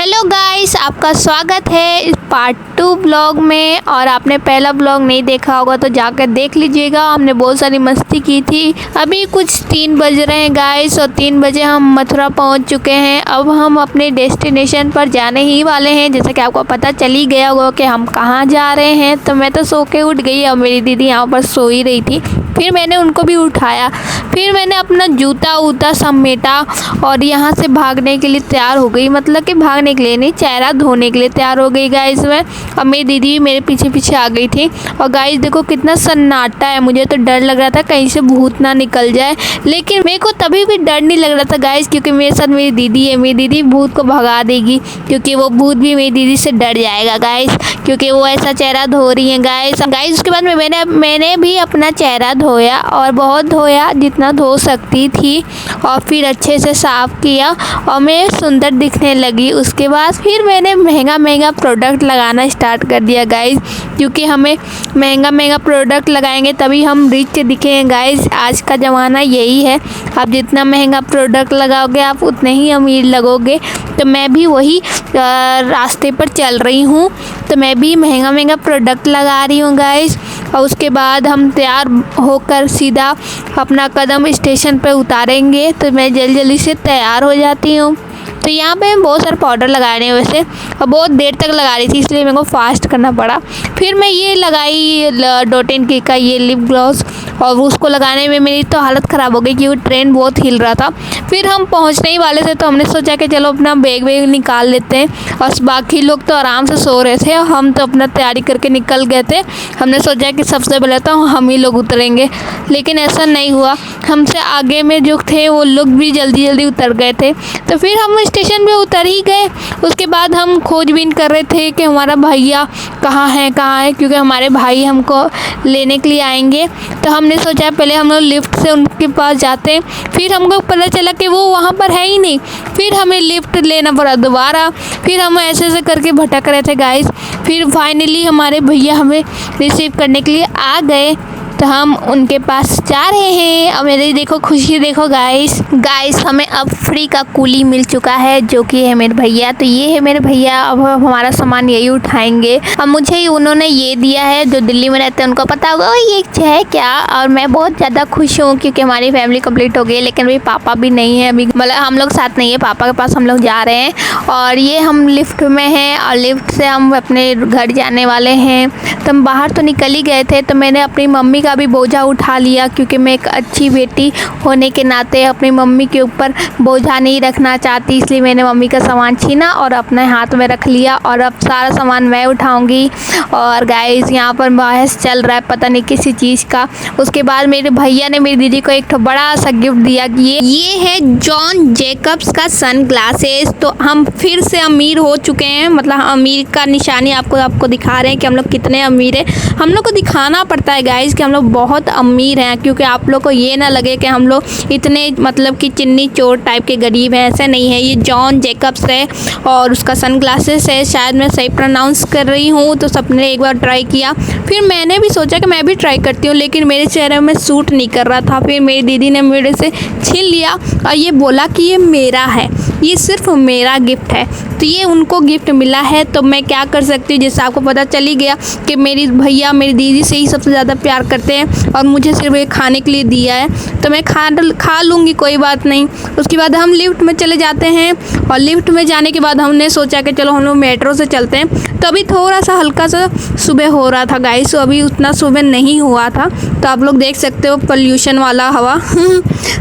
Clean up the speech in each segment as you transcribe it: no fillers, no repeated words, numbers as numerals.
Hello guys, आपका स्वागत है इस पार्ट 2 ब्लॉग में। और आपने पहला ब्लॉग नहीं देखा होगा तो जाकर देख लीजिएगा। हमने बहुत सारी मस्ती की थी। अभी कुछ 3 बज रहे हैं गाइस और 3 बजे हम मथुरा पहुंच चुके हैं। अब हम अपने डेस्टिनेशन पर जाने ही वाले हैं। जैसे कि आपको पता चल ही गया होगा कि हम कहाँ जा रहे हैं। तो मैं तो सो के उठ गई और मेरी दीदी यहाँ पर सो ही रही थी। फिर मैंने उनको भी उठाया। फिर मैंने अपना जूता वूता समेटा और यहाँ से भागने के लिए तैयार हो गई। मतलब कि भागने के लिए नहीं, चेहरा धोने के लिए तैयार हो गई गाइस मैं। और मेरी दीदी भी मेरे पीछे पीछे आ गई थी। और गाइस देखो कितना सन्नाटा है। मुझे तो डर लग रहा था कहीं से भूत ना निकल जाए, लेकिन मेरे को तभी भी डर नहीं लग रहा था गाइस, क्योंकि मेरे साथ मेरी दीदी है। मेरी दीदी भूत को भगा देगी, क्योंकि वो भूत भी मेरी दीदी से डर जाएगा गाइस, क्योंकि वो ऐसा चेहरा धो रही है गाइस। उसके बाद मैंने भी अपना चेहरा धोया और बहुत धोया, जितना धो सकती थी। और फिर अच्छे से साफ़ किया और मैं सुंदर दिखने लगी। उसके बाद फिर मैंने महंगा प्रोडक्ट लगाना स्टार्ट कर दिया गाइस, क्योंकि हमें महंगा प्रोडक्ट लगाएंगे तभी हम रिच दिखेंगे गाइस। आज का ज़माना यही है, आप जितना महंगा प्रोडक्ट लगाओगे आप उतने ही अमीर लगोगे। तो मैं भी वही रास्ते पर चल रही हूँ। तो मैं भी महंगा प्रोडक्ट लगा रही हूँ गाइस। और उसके बाद हम तैयार होकर सीधा अपना कदम स्टेशन पर उतारेंगे। तो मैं जल्दी से तैयार हो जाती हूँ। तो यहाँ पे मैं बहुत सारे पाउडर लगा रही हूँ वैसे, और बहुत देर तक लगा रही थी इसलिए मेरे को फास्ट करना पड़ा। फिर मैं ये लगाई डॉट.इन की का ये लिप ग्लॉस, और उसको लगाने में मेरी तो हालत ख़राब हो गई क्योंकि ट्रेन बहुत हिल रहा था। फिर हम पहुँचने ही वाले थे तो हमने सोचा कि चलो अपना बैग निकाल लेते हैं। और बाकी लोग तो आराम से सो रहे थे और हम तो अपना तैयारी करके निकल गए थे। हमने सोचा कि सबसे पहले तो हम ही लोग उतरेंगे, लेकिन ऐसा नहीं हुआ। हमसे आगे में जो थे वो लोग भी जल्दी उतर गए थे। तो फिर हम स्टेशन पे उतर ही गए। उसके बाद हम खोजबीन कर रहे थे कि हमारा भैया कहाँ है, क्योंकि हमारे भाई हमको लेने के लिए आएंगे। तो हमने सोचा पहले हम लोग लिफ्ट से उनके पास जाते हैं। फिर हमको पता चला कि वो वहाँ पर है ही नहीं। फिर हमें लिफ्ट लेना पड़ा दोबारा। फिर हम ऐसे करके भटक रहे थे गाइस। फिर फाइनली हमारे भैया हमें रिसीव करने के लिए आ गए। तो हम उनके पास जा रहे हैं। और मेरी देखो खुशी देखो गाइस हमें अब फ्री का कूली मिल चुका है, जो कि है मेरे भैया। तो ये है मेरे भैया। अब हमारा सामान यही उठाएंगे। अब मुझे उन्होंने ये दिया है, जो दिल्ली में रहते हैं उनको पता होगा ये है क्या। और मैं बहुत ज़्यादा खुश हूँ क्योंकि हमारी फैमिली कंप्लीट हो गई है। लेकिन अभी पापा भी नहीं है, अभी मतलब हम लोग साथ नहीं है, पापा के पास हम लोग जा रहे हैं। और ये हम लिफ्ट में हैं और लिफ्ट से हम अपने घर जाने वाले हैं। तो हम बाहर तो निकल ही गए थे। तो मैंने अपनी मम्मी का भी बोझा उठा लिया, क्योंकि मैं एक अच्छी बेटी होने के नाते अपनी मम्मी के ऊपर बोझा नहीं रखना चाहती। इसलिए मैंने मम्मी का सामान छीना और अपने हाथ में रख लिया। और अब सारा सामान मैं उठाऊंगी। और गाइस यहाँ पर बहस चल रहा है पता नहीं किसी चीज़ का। उसके बाद मेरे भैया ने मेरी दीदी को एक बड़ा सा गिफ्ट दिया कि ये है जॉन जैकब्स का सन ग्लासेस। तो हम फिर से अमीर हो चुके हैं। मतलब अमीर का निशानी आपको दिखा रहे हैं कि हम लोग कितने अमीर हैं। हम लोग को दिखाना पड़ता है गाइस कि हम लोग बहुत अमीर हैं, क्योंकि आप लोग को ये ना लगे कि हम लोग इतने मतलब कि चिन्नी चोर टाइप के गरीब हैं। ऐसा नहीं है। ये जॉन जैकब्स है और उसका सन ग्लासेस है। शायद मैं सही प्रोनाउंस कर रही हूँ। तो सबने एक बार ट्राई किया। फिर मैंने भी सोचा कि मैं भी ट्राई करती हूँ, लेकिन मेरे चेहरे में सूट नहीं कर रहा था। फिर मेरी दीदी ने मेरे से छीन लिया और ये बोला कि ये मेरा है, ये सिर्फ मेरा गिफ्ट है। तो ये उनको गिफ्ट मिला है, तो मैं क्या कर सकती हूँ। जैसे आपको पता चल ही गया कि मेरी भैया मेरी दीदी से ही सबसे ज़्यादा प्यार करते हैं और मुझे सिर्फ ये खाने के लिए दिया है। तो मैं खा लूँगी, कोई बात नहीं। उसके बाद हम लिफ्ट में चले जाते हैं। और लिफ्ट में जाने के बाद हमने सोचा कि चलो हम लोग मेट्रो से चलते हैं। तो अभी थोड़ा सा हल्का सा सुबह हो रहा था गाइस, तो अभी उतना सुबह नहीं हुआ था। तो आप लोग देख सकते हो पोल्यूशन वाला हवा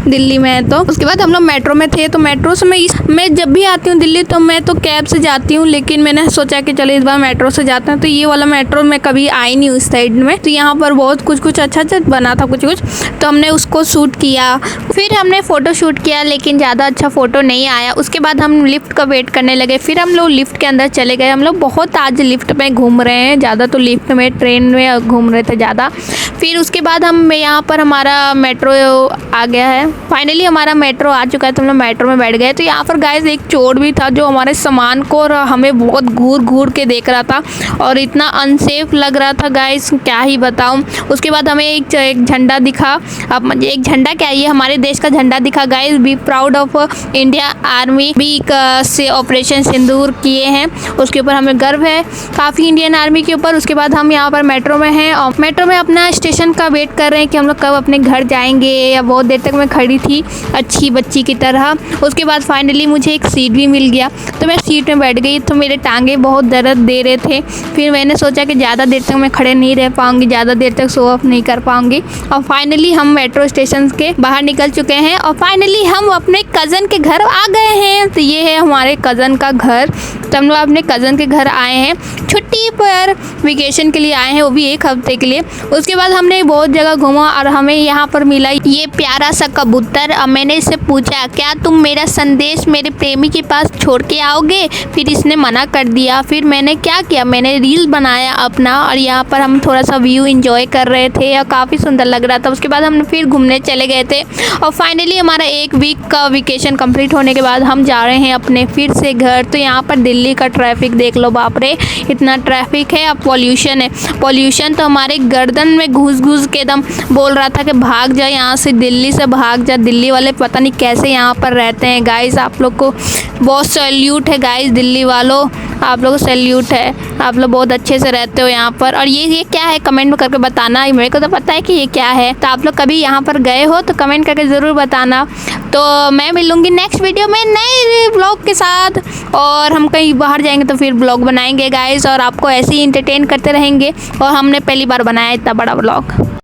दिल्ली में है। तो उसके बाद हम लोग मेट्रो में थे। तो मेट्रो से मैं जब भी आती हूँ दिल्ली तो मैं तो कैब से जाती हूँ, लेकिन मैंने सोचा कि चलो इस बार मेट्रो से जाते हैं। तो ये वाला मेट्रो मैं कभी आई नहीं उस साइड में। तो यहाँ पर बहुत कुछ अच्छा बना था कुछ। तो हमने उसको शूट किया। फिर हमने फ़ोटो शूट किया, लेकिन ज़्यादा अच्छा फ़ोटो नहीं आया। उसके बाद हम लिफ्ट का वेट करने लगे। फिर हम लोग लिफ्ट के अंदर चले गए। हम लोग बहुत आज लिफ्ट में घूम रहे हैं ज़्यादा, तो लिफ्ट में ट्रेन में घूम रहे थे ज़्यादा। फिर उसके बाद हम यहाँ पर हमारा मेट्रो आ गया है। फाइनली हमारा मेट्रो आ चुका है। तो हम लोग मेट्रो में बैठ गए। तो यहाँ पर गाइस एक चोर भी था जो हमारे सामान को और हमें बहुत घूर के देख रहा था और इतना अनसेफ लग रहा था गाइस, क्या ही बताऊं। उसके बाद हमें एक झंडा दिखा। अब एक झंडा क्या, ये हमारे देश का झंडा दिखा guys. Be proud of India army भी से ऑपरेशन सिंदूर किए हैं, उसके ऊपर हमें गर्व है काफ़ी इंडियन आर्मी के ऊपर। उसके बाद हम यहाँ पर मेट्रो में हैं और मेट्रो में अपना स्टेशन का वेट कर रहे हैं कि हम लोग कब अपने घर जाएंगे। या बहुत देर तक मैं खड़ी थी अच्छी बच्ची की तरह। उसके बाद फाइनली मुझे एक सीट भी मिल गया तो मैं सीट में बैठ गई। तो मेरे टांगे बहुत दर्द दे रहे थे, फिर मैंने सोचा कि ज़्यादा देर तक मैं खड़े नहीं रह पाऊँगी, ज़्यादा देर तक शो ऑफ नहीं कर पाऊँगी। और फाइनली हम मेट्रो स्टेशन के बाहर निकल चुके हैं और फाइनली हम अपने कज़न के घर आ गए हैं। तो ये है हमारे कज़न का घर। तो हम लोग अपने कज़न के घर आए हैं छुट्टी पर, वेकेशन के लिए आए हैं, वो भी 1 हफ्ते के लिए। उसके बाद हमने बहुत जगह घूमा और हमें यहाँ पर मिला ये प्यारा सा कबूतर। अब मैंने इससे पूछा क्या तुम मेरा संदेश मेरे प्रेमी के पास छोड़ के आओगे, फिर इसने मना कर दिया। फिर मैंने क्या किया, मैंने रील बनाया अपना और यहाँ पर हम थोड़ा सा व्यू एंजॉय कर रहे थे और काफ़ी सुंदर लग रहा था। उसके बाद हम फिर घूमने चले गए थे और फाइनली हमारा 1 वीक का वेकेशन कंप्लीट होने के बाद हम जा रहे हैं अपने फिर से घर। तो यहाँ पर दिल्ली का ट्रैफिक देख लो, बाप रे इतना ट्रैफिक है। अब पॉल्यूशन है, पॉल्यूशन तो हमारे गर्दन में घुस के एकदम बोल रहा था कि भाग जा यहाँ से, दिल्ली से भाग जा। दिल्ली वाले पता नहीं कैसे यहाँ पर रहते हैं गाइस, आप लोग को बहुत सैल्यूट है गाइस, दिल्ली वालों आप लोग को सैल्यूट है, आप लोग बहुत अच्छे से रहते हो यहाँ पर। और ये क्या है कमेंट में करके बताना, मेरे को तो पता है कि ये क्या है। तो आप लोग कभी यहाँ पर गए हो तो कमेंट करके ज़रूर बताना। तो मैं मिलूँगी नेक्स्ट वीडियो में नए ब्लॉग के साथ और हम कहीं बाहर जाएंगे तो फिर ब्लॉग बनाएंगे गाइस और आपको ऐसे ही इंटरटेन करते रहेंगे। और हमने पहली बार बनाया इतना बड़ा ब्लॉग।